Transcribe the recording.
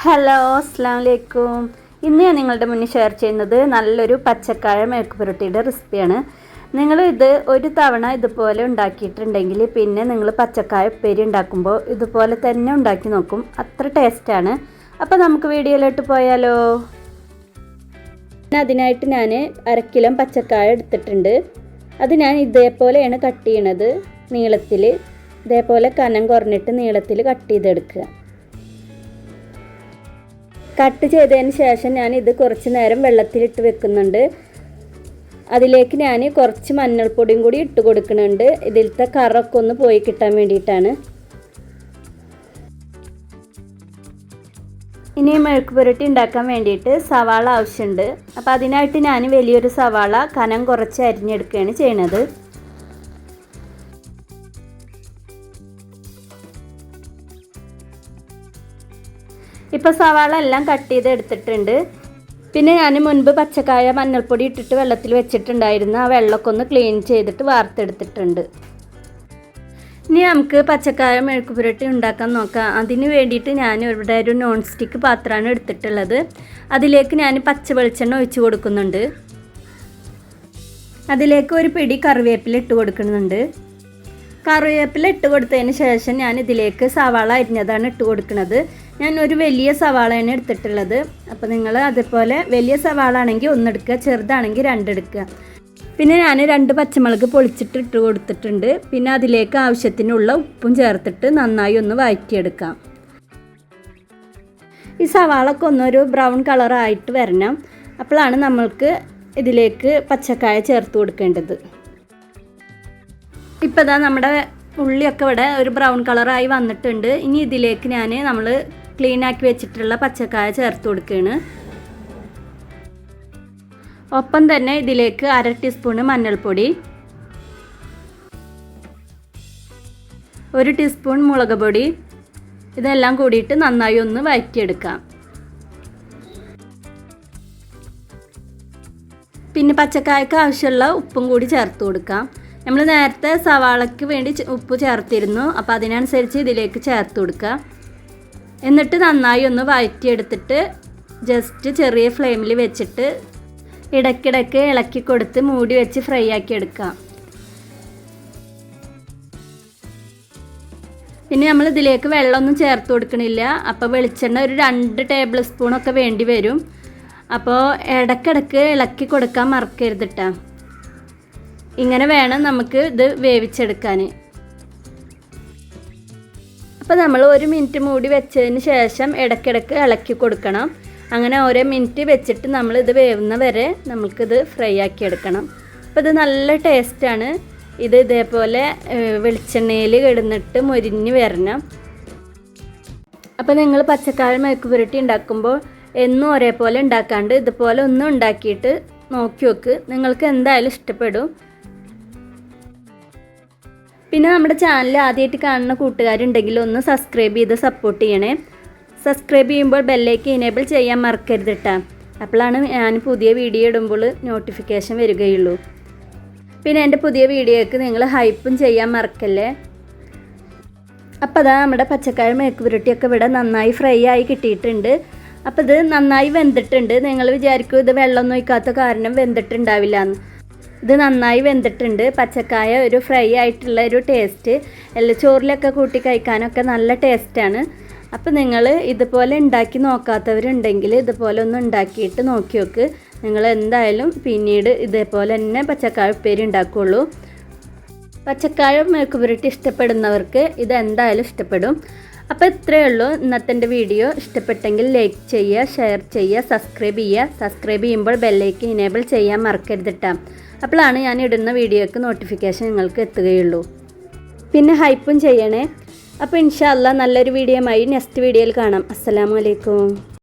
Hello അസ്സലാമു അലൈക്കും. ഇന്ന് ഞാൻ നിങ്ങളുടെ മുന്നിൽ ഷെയർ ചെയ്യുന്നത് നല്ലൊരു പച്ചക്കായ മെഴുക്ക് പുരട്ടിയുടെ റെസിപ്പിയാണ്. നിങ്ങൾ ഇത് ഒരു തവണ ഇതുപോലെ ഉണ്ടാക്കിയിട്ടുണ്ടെങ്കിൽ പിന്നെ നിങ്ങൾ പച്ചക്കായ ഉപ്പേരി ഉണ്ടാക്കുമ്പോൾ ഇതുപോലെ തന്നെ ഉണ്ടാക്കി നോക്കും. അത്ര ടേസ്റ്റാണ്. അപ്പോൾ നമുക്ക് വീഡിയോയിലോട്ട് പോയാലോ. അതിനായിട്ട് ഞാൻ 1/2 കിലോ പച്ചക്കായ എടുത്തിട്ടുണ്ട്. അത് ഞാൻ ഇതേപോലെയാണ് കട്ട് ചെയ്യണത്. നീളത്തിൽ ഇതേപോലെ കനം കുറഞ്ഞിട്ട് നീളത്തിൽ കട്ട് ചെയ്തെടുക്കുക. കട്ട് ചെയ്തതിന് ശേഷം ഞാൻ ഇത് കുറച്ച് നേരം വെള്ളത്തിലിട്ട് വെക്കുന്നുണ്ട്. അതിലേക്ക് ഞാൻ കുറച്ച് മഞ്ഞൾപ്പൊടിയും കൂടി ഇട്ട് കൊടുക്കുന്നുണ്ട്. ഇതിലത്തെ കറൊക്കെ ഒന്ന് പോയി കിട്ടാൻ വേണ്ടിയിട്ടാണ്. ഇനി മെഴുക്ക് പുരട്ടി ഉണ്ടാക്കാൻ വേണ്ടിയിട്ട് സവാള ആവശ്യമുണ്ട്. അപ്പോൾ അതിനായിട്ട് ഞാൻ വലിയൊരു സവാള കനം കുറച്ച് അരിഞ്ഞെടുക്കുകയാണ് ചെയ്യണത്. ഇപ്പോൾ സവാള എല്ലാം കട്ട് ചെയ്ത് എടുത്തിട്ടുണ്ട്. പിന്നെ ഞാൻ മുൻപ് പച്ചക്കായ മഞ്ഞൾപ്പൊടി ഇട്ടിട്ട് വെള്ളത്തിൽ വെച്ചിട്ടുണ്ടായിരുന്നു. ആ വെള്ളമൊക്കെ ഒന്ന് ക്ലീൻ ചെയ്തിട്ട് വാർത്തെടുത്തിട്ടുണ്ട്. ഇനി നമുക്ക് പച്ചക്കായ മെഴുക്ക് പുരട്ടി ഉണ്ടാക്കാൻ നോക്കാം. അതിന് വേണ്ടിയിട്ട് ഞാൻ ഇവിടെ ഒരു നോൺ സ്റ്റിക്ക് പാത്രമാണ് എടുത്തിട്ടുള്ളത്. അതിലേക്ക് ഞാൻ പച്ച വെളിച്ചെണ്ണ ഒഴിച്ച് കൊടുക്കുന്നുണ്ട്. അതിലേക്ക് ഒരു പിടി കറിവേപ്പില ഇട്ട് കൊടുക്കുന്നുണ്ട്. കറിവേപ്പില ഇട്ട് കൊടുത്തതിന് ശേഷം ഞാൻ ഇതിലേക്ക് സവാള അരിഞ്ഞതാണ് ഇട്ട് കൊടുക്കുന്നത്. ഞാൻ ഒരു വലിയ സവാളയാണ് എടുത്തിട്ടുള്ളത്. അപ്പോൾ നിങ്ങൾ അതുപോലെ വലിയ സവാള ആണെങ്കിൽ 1 എടുക്കുക, ചെറുതാണെങ്കിൽ 2 എടുക്കുക. പിന്നെ ഞാൻ 2 പച്ചമുളക് പൊളിച്ചിട്ട് ഇട്ട് കൊടുത്തിട്ടുണ്ട്. പിന്നെ അതിലേക്ക് ആവശ്യത്തിനുള്ള ഉപ്പും ചേർത്തിട്ട് നന്നായി ഒന്ന് വഴറ്റിയെടുക്കാം. ഈ സവാളൊക്കെ ഒന്നൊരു ബ്രൗൺ കളറായിട്ട് വരണം. അപ്പോഴാണ് നമ്മൾക്ക് ഇതിലേക്ക് പച്ചക്കായ ചേർത്ത് കൊടുക്കേണ്ടത്. ഇപ്പോൾ ഇതാ നമ്മുടെ ഉള്ളിയൊക്കെ ഇവിടെ ഒരു ബ്രൗൺ കളറായി വന്നിട്ടുണ്ട്. ഇനി ഇതിലേക്ക് നമ്മൾ ക്ലീൻ ആക്കി വെച്ചിട്ടുള്ള പച്ചക്കായ ചേർത്ത് കൊടുക്കുകയാണ്. ഒപ്പം തന്നെ ഇതിലേക്ക് 1/2 ടീസ്പൂൺ മഞ്ഞൾപ്പൊടി, 1 ടീസ്പൂൺ മുളക് പൊടി, ഇതെല്ലാം കൂടിയിട്ട് നന്നായി ഒന്ന് വഴറ്റിയെടുക്കാം. പിന്നെ പച്ചക്കായക്ക് ആവശ്യമുള്ള ഉപ്പും കൂടി ചേർത്ത് കൊടുക്കാം. നമ്മൾ നേരത്തെ സവാളയ്ക്ക് വേണ്ടി ഉപ്പ് ചേർത്തിരുന്നു. അപ്പോൾ അതിനനുസരിച്ച് ഇതിലേക്ക് ചേർത്ത് കൊടുക്കുക. എന്നിട്ട് നന്നായി ഒന്ന് വഴറ്റിയെടുത്തിട്ട് ജസ്റ്റ് ചെറിയ ഫ്ലെയിമിൽ വെച്ചിട്ട് ഇടയ്ക്കിടയ്ക്ക് ഇളക്കി കൊടുത്ത് മൂടി വെച്ച് ഫ്രൈ ആക്കി എടുക്കാം. പിന്നെ നമ്മൾ ഇതിലേക്ക് വെള്ളമൊന്നും ചേർത്ത് കൊടുക്കണില്ല. അപ്പോൾ വെളിച്ചെണ്ണ ഒരു 2 ടേബിൾ സ്പൂണൊക്കെ വേണ്ടി വരും. അപ്പോൾ ഇടയ്ക്കിടയ്ക്ക് ഇളക്കി കൊടുക്കാൻ മറക്കരുത് കേട്ടോ. ഇങ്ങനെ വേണം നമുക്ക് ഇത് വേവിച്ചെടുക്കാൻ. അപ്പോൾ നമ്മൾ 1 മിനിറ്റ് മൂടി വെച്ചതിന് ശേഷം ഇടയ്ക്കിടയ്ക്ക് ഇളക്കി കൊടുക്കണം. അങ്ങനെ ഓരോ മിനിറ്റ് വെച്ചിട്ട് നമ്മൾ ഇത് വേവുന്ന വരെ നമുക്കിത് ഫ്രൈ ആക്കി എടുക്കണം. അപ്പോൾ ഇത് നല്ല ടേസ്റ്റാണ്. ഇത് ഇതേപോലെ വെളിച്ചെണ്ണയിൽ കിടന്നിട്ട് മൊരിഞ്ഞ് വരണം. അപ്പോൾ നിങ്ങൾ പച്ചക്കായ മെഴുക്ക് പുരട്ടി ഉണ്ടാക്കുമ്പോൾ എന്നും ഒരേപോലെ ഉണ്ടാക്കാണ്ട് ഇതുപോലെ ഒന്നും ഉണ്ടാക്കിയിട്ട് നോക്കി നോക്ക്. നിങ്ങൾക്ക് എന്തായാലും ഇഷ്ടപ്പെടും. പിന്നെ നമ്മുടെ ചാനൽ ആദ്യമായിട്ട് കാണുന്ന കൂട്ടുകാരുണ്ടെങ്കിൽ ഒന്ന് സബ്സ്ക്രൈബ് ചെയ്ത് സപ്പോർട്ട് ചെയ്യണേ. സബ്സ്ക്രൈബ് ചെയ്യുമ്പോൾ ബെല്ലേക്ക് എനേബിൾ ചെയ്യാൻ മറക്കരുത് കേട്ടോ. അപ്പോഴാണ് ഞാൻ പുതിയ വീഡിയോ ഇടുമ്പോൾ നോട്ടിഫിക്കേഷൻ വരികയുള്ളൂ. പിന്നെ എൻ്റെ പുതിയ വീഡിയോയ്ക്ക് നിങ്ങൾ ഹൈപ്പും ചെയ്യാൻ മറക്കല്ലേ. അപ്പോൾ അതാ നമ്മുടെ പച്ചക്കായ മെഴുക്ക് പുരട്ടിയൊക്കെ ഇവിടെ നന്നായി ഫ്രൈ ആയി കിട്ടിയിട്ടുണ്ട്. അപ്പോൾ ഇത് നന്നായി വെന്തിട്ടുണ്ട്. നിങ്ങൾ വിചാരിക്കും ഇത് വെള്ളമൊന്നും ഒഴിക്കാത്ത കാരണം വെന്തിട്ടുണ്ടാവില്ല എന്ന്. ഇത് നന്നായി വെന്തിട്ടുണ്ട്. പച്ചക്കായ ഒരു ഫ്രൈ ആയിട്ടുള്ള ഒരു ടേസ്റ്റ് ചോറിലൊക്കെ കൂട്ടി കഴിക്കാനൊക്കെ നല്ല ടേസ്റ്റാണ്. അപ്പോൾ നിങ്ങൾ ഇതുപോലെ ഉണ്ടാക്കി നോക്കാത്തവരുണ്ടെങ്കിൽ ഇതുപോലെ ഒന്ന് ഉണ്ടാക്കിയിട്ട് നോക്കി നോക്ക്. നിങ്ങൾ എന്തായാലും പിന്നീട് ഇതേപോലെ തന്നെ പച്ചക്കായ ഉപ്പേരി ഉണ്ടാക്കുകയുള്ളൂ. പച്ചക്കായ മെഴുക്ക് പുരട്ടി ഇഷ്ടപ്പെടുന്നവർക്ക് ഇത് എന്തായാലും ഇഷ്ടപ്പെടും. അപ്പോൾ ഇത്രയേ ഉള്ളൂ ഇന്നത്തെ എൻ്റെ വീഡിയോ. ഇഷ്ടപ്പെട്ടെങ്കിൽ ലൈക്ക് ചെയ്യുക, ഷെയർ ചെയ്യുക, സബ്സ്ക്രൈബ് ചെയ്യുക. സബ്സ്ക്രൈബ് ചെയ്യുമ്പോൾ ബെല്ലേക്ക് ഇനേബിൾ ചെയ്യാൻ മറക്കരുത് കേട്ടോ. അപ്പോഴാണ് ഞാൻ ഇടുന്ന വീഡിയോയ്ക്ക് നോട്ടിഫിക്കേഷൻ നിങ്ങൾക്ക് എത്തുകയുള്ളൂ. പിന്നെ ഹൈപ്പും ചെയ്യണേ. അപ്പോൾ ഇൻഷാ അല്ലാഹ് നല്ലൊരു വീഡിയോയുമായി നെക്സ്റ്റ് വീഡിയോയിൽ കാണാം. അസ്സലാമു അലൈക്കും.